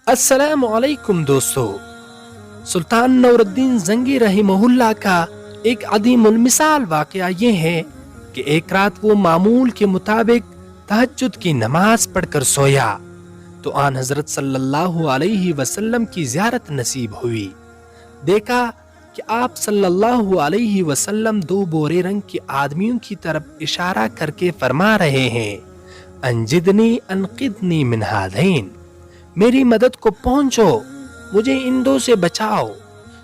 अस्सलाम वालेकुम दोस्तों। सुल्तान नूरुद्दीन जंगी रहिमहुल्लाह का एक अदीमुल मिसाल वाक़या ये है कि एक रात वो मामूल के मुताबिक तहज्जुद की नमाज पढ़कर सोया तो आन हजरत सल्लल्लाहु अलैहि वसल्लम की ज़ियारत नसीब हुई। देखा कि आप सल्लल्लाहु अलैहि वसल्लम दो बोरे रंग के आदमियों की तरफ इशारा करके फरमा रहे हैं, अंजिदनी अनकिदनी मिन हादैन, मेरी मदद को पहुंचो, मुझे इन दो से बचाओ।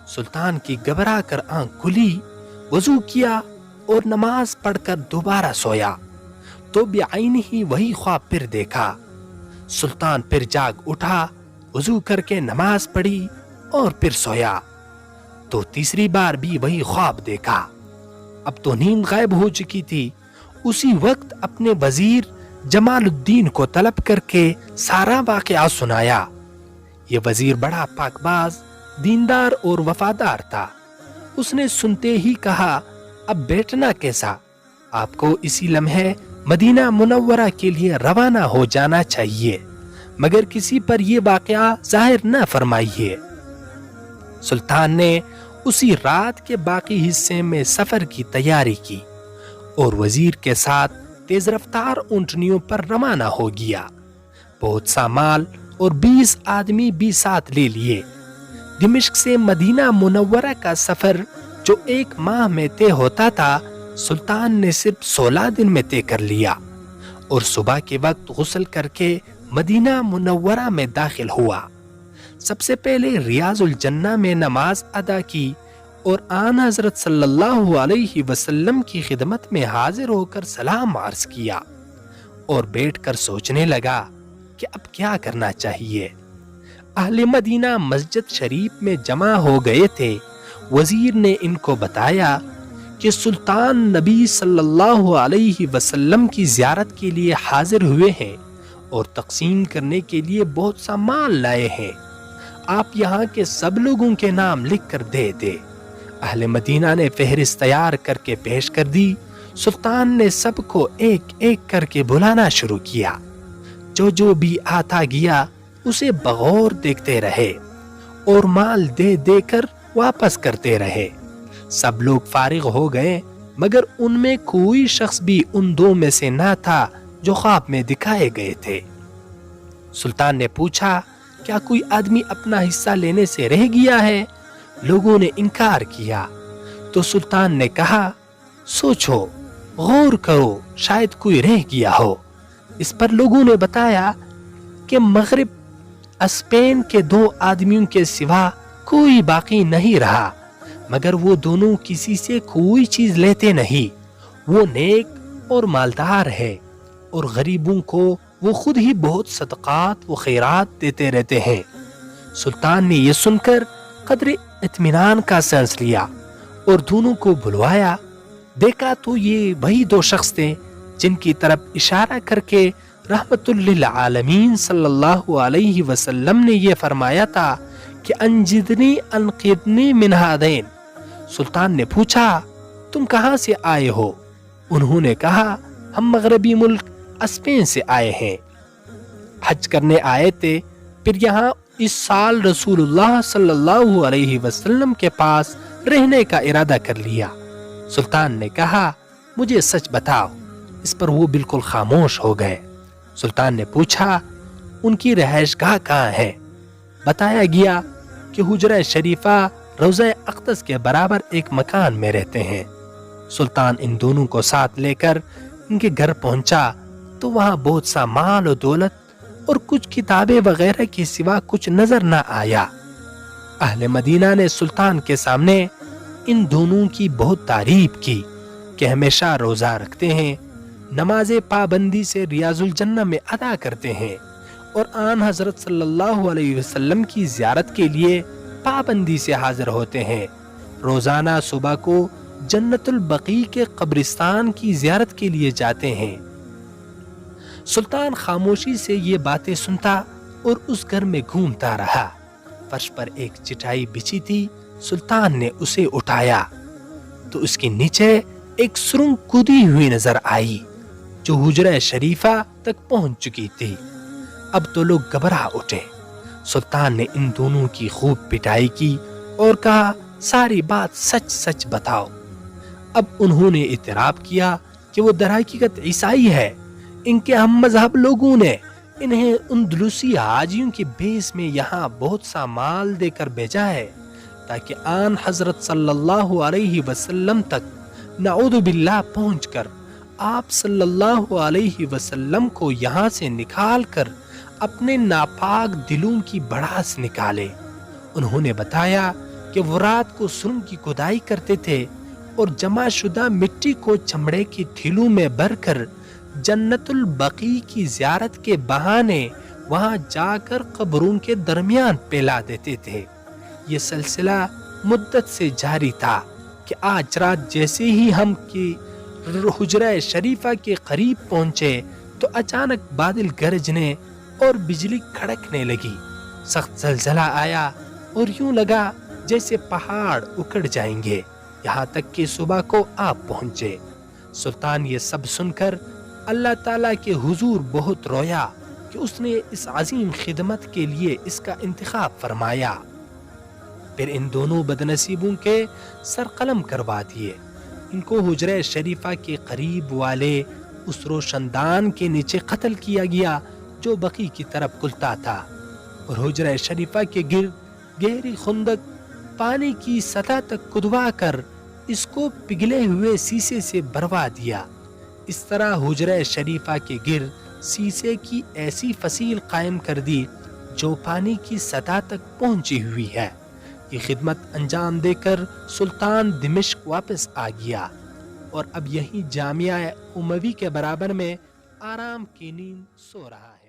सुल्तान की घबरा कर आंख खुली, वजू किया और नमाज पढ़कर दोबारा सोया तो बेआईन ही वही ख्वाब फिर देखा। सुल्तान फिर जाग उठा, वजू करके नमाज पढ़ी और फिर सोया तो तीसरी बार भी वही ख्वाब देखा। अब तो नींद गायब हो चुकी थी। उसी वक्त अपने वजीर जमालुद्दीन को तलब करके सारा वाक़या सुनाया। ये वजीर बड़ा पाकबाज, दीनदार और वफादार था। उसने सुनते ही कहा, अब बैठना कैसा, आपको इसी लम्हे मदीना मुनव्वरा के लिए रवाना हो जाना चाहिए, मगर किसी पर यह वाक़या जाहिर न फरमाइए। सुल्तान ने उसी रात के बाकी हिस्से में सफर की तैयारी की और वजीर के साथ तेज रफ्तार ऊंटनियों पर रवाना हो गया। बहुत सा माल और 20 आदमी भी साथ ले लिए। दिमिश्क से मदीना मुनव्वरा का सफर जो 1 माह में तय होता था, सुल्तान ने सिर्फ 16 दिन में तय कर लिया और सुबह के वक्त गुस्ल करके मदीना मुनव्वरा में दाखिल हुआ। सबसे पहले रियाजुल जन्ना में नमाज अदा की और आन हजरत सल्लल्लाहु अलैहि वसल्लम की खिदमत में हाजिर होकर सलाम अर्ज किया और बैठकर सोचने लगा कि अब क्या करना चाहिए। अहले मदीना मस्जिद शरीफ में जमा हो गए थे। वजीर ने इनको बताया कि सुल्तान नबी सल्लल्लाहु अलैहि वसल्लम की ज़ियारत के लिए हाजिर हुए हैं और तकसीम करने के लिए बहुत सा माल लाए हैं। आप यहाँ के सब लोगों के नाम लिख कर दे दे। अहले मदीना ने फहरिस्त तैयार करके पेश कर दी। सुल्तान ने सबको एक एक करके बुलाना शुरू किया। जो जो भी आता गया उसे बगौर देखते रहे और माल दे देकर वापस करते रहे। सब लोग फारिग हो गए, मगर उनमें कोई शख्स भी उन दो में से ना था जो ख्वाब में दिखाए गए थे। सुल्तान ने पूछा, क्या कोई आदमी अपना हिस्सा लेने से रह गया है? लोगों ने इनकार किया तो सुल्तान ने कहा, सोचो, गौर करो, शायद कोई रह गया हो। इस पर लोगों ने बताया कि मगरिब स्पेन के 2 आदमियों के सिवा कोई बाकी नहीं रहा, मगर वो दोनों किसी से कोई चीज लेते नहीं। वो नेक और मालदार है और गरीबों को वो खुद ही बहुत सदकात व खैरात देते रहते हैं। सुल्तान ने ये सुनकर कदरे इत्मीनान का सांस लिया और दोनों को बुलवाया। देखा तो ये वही 2 शख्स थे जिनकी तरफ इशारा करके रहमतुल लिल आलमीन सल्लल्लाहु अलैहि वसल्लम ने ये फरमाया था कि अंजिदनी अनकिदनी मिन हादैन। सुल्तान ने पूछा, तुम कहाँ से आए हो? उन्होंने कहा, हम मगरबी मुल्क स्पेन से आए हैं, हज करने आए थे, फिर यहाँ इस साल रसूलुल्लाह सल्लल्लाहु अलैहि वसल्लम के पास रहने का इरादा कर लिया। सुल्तान ने कहा, मुझे सच बताओ। इस पर वो बिल्कुल खामोश हो गए। सुल्तान ने पूछा, उनकी रहायशगाह कहाँ है? बताया गया कि हुजरा शरीफा रोज़ा अक़दस के बराबर एक मकान में रहते हैं। सुल्तान इन दोनों को साथ लेकर इनके घर पहुंचा तो वहां बहुत सा माल और दौलत और कुछ किताबें वगैरह के सिवा कुछ नजर न आया। अहले मदीना ने सुल्तान के सामने इन दोनों की बहुत तारीफ की कि हमेशा रोजा रखते हैं, नमाज़े पाबंदी से रियाजुल जन्ना में अदा करते हैं और आन हजरत सल्लल्लाहु अलैहि वसल्लम की ज़ियारत के लिए पाबंदी से हाजिर होते हैं। रोजाना सुबह को जन्नतुल बकी के कब्रिस्तान की ज़ियारत के लिए जाते हैं। सुल्तान खामोशी से ये बातें सुनता और उस घर में घूमता रहा। फर्श पर एक चिटाई बिछी थी। सुल्तान ने उसे उठाया तो उसके नीचे एक सुरंग कूदी हुई नजर आई जो हुजरा शरीफा तक पहुंच चुकी थी। अब तो लोग घबरा उठे। سلطان نے ان دونوں کی خوب پٹائی کی اور کہا ساری بات سچ سچ بتاؤ۔ اب انہوں نے اعتراف کیا کہ وہ در حقیقت عیسائی ہے، ان کے ہم مذہب لوگوں نے انہیں اندلسی حاجیوں کے بیس میں یہاں بہت سا مال دے کر بھیجا ہے تاکہ آن حضرت صلی اللہ علیہ وسلم تک نعوذ باللہ پہنچ کر آپ صلی اللہ علیہ وسلم کو یہاں سے نکال کر اپنے ناپاک دلوں کی بڑاس نکالے۔ انہوں نے بتایا کہ وہ رات کو سرنگ کی کھدائی کرتے تھے اور جمع شدہ مٹی کو چمڑے کی تھیلوں میں بھر کر جنت البقیع کی زیارت کے بہانے وہاں جا کر قبروں کے درمیان پھیلا دیتے تھے۔ یہ سلسلہ مدت سے جاری تھا کہ آج رات جیسے ہی ہم کی حجرہ شریفہ کے قریب پہنچے تو اچانک بادل گرجنے اور بجلی کڑکنے لگی، سخت زلزلہ آیا اور یوں لگا جیسے پہاڑ اکھڑ جائیں گے، یہاں تک کہ صبح کو آپ پہنچے۔ سلطان یہ سب سن کر اللہ تعالیٰ کے حضور بہت رویا کہ اس نے اس عظیم خدمت کے لیے اس کا انتخاب فرمایا۔ پھر ان دونوں بدنصیبوں کے سر قلم کروا دیے۔ ان کو حجرہ شریفہ کے قریب والے اس روشندان کے نیچے قتل کیا گیا جو بقیع کی طرف کھلتا تھا، اور حجرہ شریفہ کے گرد گہری خندق پانی کی سطح تک کھدوا کر اس کو پگھلے ہوئے سیسے سے بھروا دیا۔ اس طرح حجرہ شریفہ کے گرد سیسے کی ایسی فصیل قائم کر دی جو پانی کی سطح تک پہنچی ہوئی ہے۔ یہ خدمت انجام دے کر سلطان دمشق واپس آ گیا اور اب یہی جامعہ اموی کے برابر میں آرام کی نیند سو رہا ہے۔